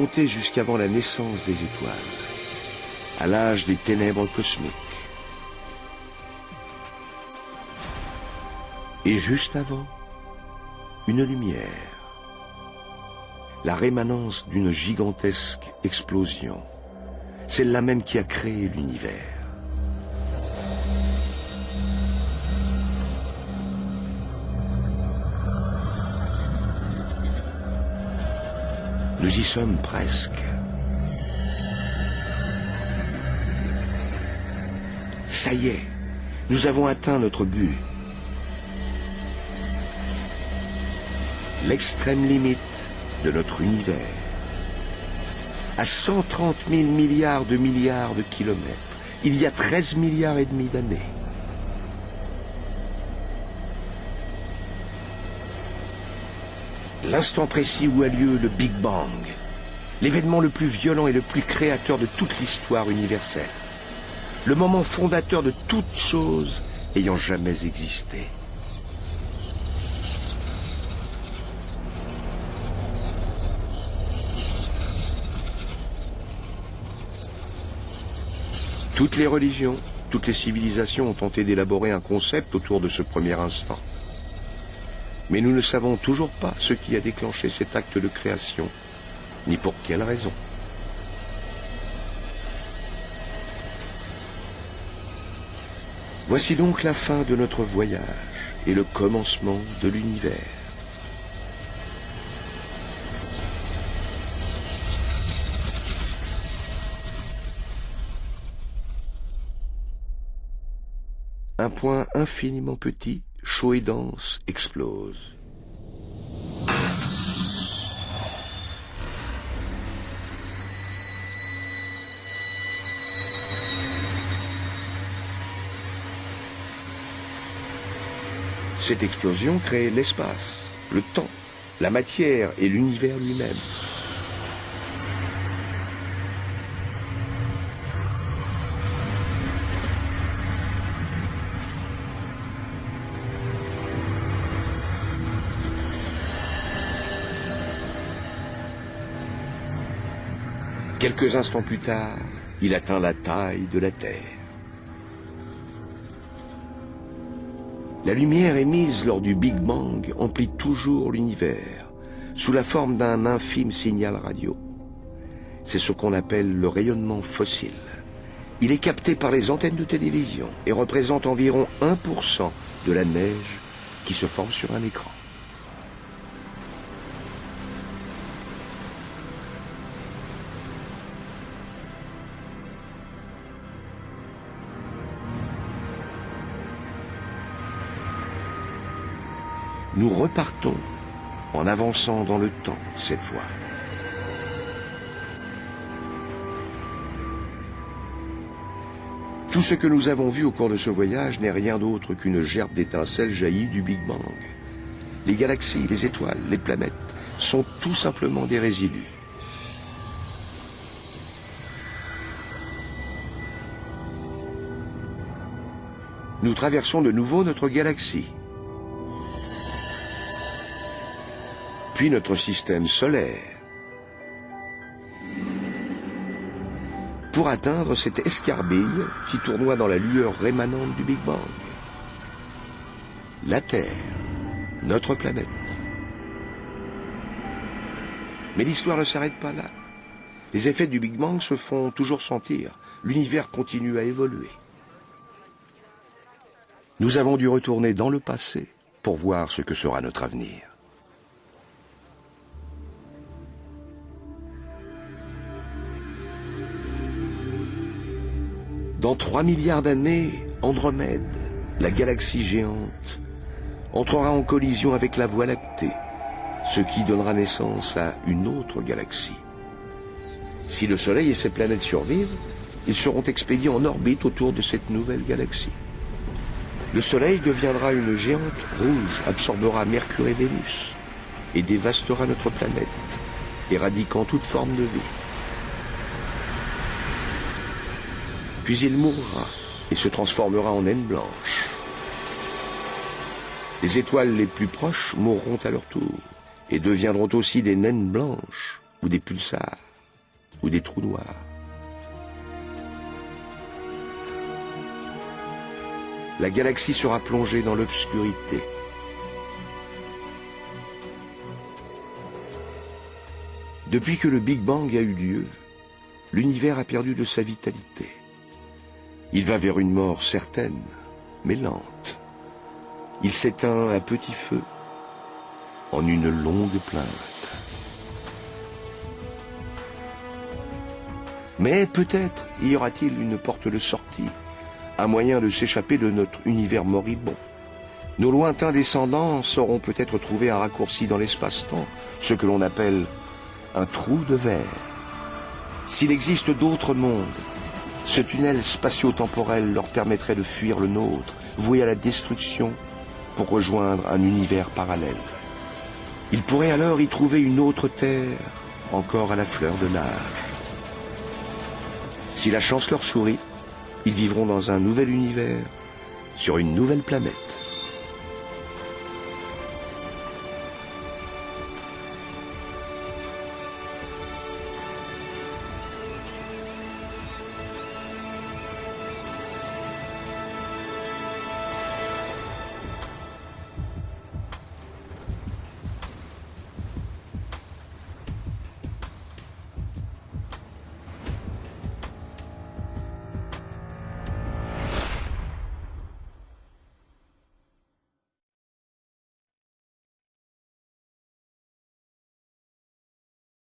compter jusqu'avant la naissance des étoiles, à l'âge des ténèbres cosmiques. Et juste avant, une lumière, la rémanence d'une gigantesque explosion, celle-là même qui a créé l'univers. Nous y sommes presque. Ça y est, nous avons atteint notre but. L'extrême limite de notre univers. À 130 000 milliards de kilomètres, il y a 13 milliards et demi d'années. L'instant précis où a lieu le Big Bang, l'événement le plus violent et le plus créateur de toute l'histoire universelle, le moment fondateur de toute chose ayant jamais existé. Toutes les religions, toutes les civilisations ont tenté d'élaborer un concept autour de ce premier instant. Mais nous ne savons toujours pas ce qui a déclenché cet acte de création, ni pour quelle raison. Voici donc la fin de notre voyage et le commencement de l'univers. Un point infiniment petit, chaud et dense, explose. Cette explosion crée l'espace, le temps, la matière et l'univers lui-même. Quelques instants plus tard, il atteint la taille de la Terre. La lumière émise lors du Big Bang emplit toujours l'univers, sous la forme d'un infime signal radio. C'est ce qu'on appelle le rayonnement fossile. Il est capté par les antennes de télévision et représente environ 1% de la neige qui se forme sur un écran. Nous repartons en avançant dans le temps cette fois. Tout ce que nous avons vu au cours de ce voyage n'est rien d'autre qu'une gerbe d'étincelles jaillies du Big Bang. Les galaxies, les étoiles, les planètes sont tout simplement des résidus. Nous traversons de nouveau notre galaxie. Puis notre système solaire, pour atteindre cette escarbille qui tournoie dans la lueur rémanente du Big Bang. La Terre, notre planète. Mais l'histoire ne s'arrête pas là. Les effets du Big Bang se font toujours sentir. L'univers continue à évoluer. Nous avons dû retourner dans le passé pour voir ce que sera notre avenir. Dans 3 milliards d'années, Andromède, la galaxie géante, entrera en collision avec la Voie lactée, ce qui donnera naissance à une autre galaxie. Si le Soleil et ses planètes survivent, ils seront expédiés en orbite autour de cette nouvelle galaxie. Le Soleil deviendra une géante rouge, absorbera Mercure et Vénus, et dévastera notre planète, éradiquant toute forme de vie. Puis il mourra et se transformera en naine blanche. Les étoiles les plus proches mourront à leur tour et deviendront aussi des naines blanches ou des pulsars. ou des trous noirs. La galaxie sera plongée dans l'obscurité. Depuis que le Big Bang a eu lieu, l'univers a perdu de sa vitalité. Il va vers une mort certaine, mais lente. Il s'éteint à petit feu, en une longue plainte. Mais peut-être y aura-t-il une porte de sortie, un moyen de s'échapper de notre univers moribond. Nos lointains descendants sauront peut-être trouver un raccourci dans l'espace-temps, ce que l'on appelle un trou de verre. S'il existe d'autres mondes, ce tunnel spatio-temporel leur permettrait de fuir le nôtre, voué à la destruction, pour rejoindre un univers parallèle. Ils pourraient alors y trouver une autre terre, encore à la fleur de l'âge. Si la chance leur sourit, ils vivront dans un nouvel univers, sur une nouvelle planète.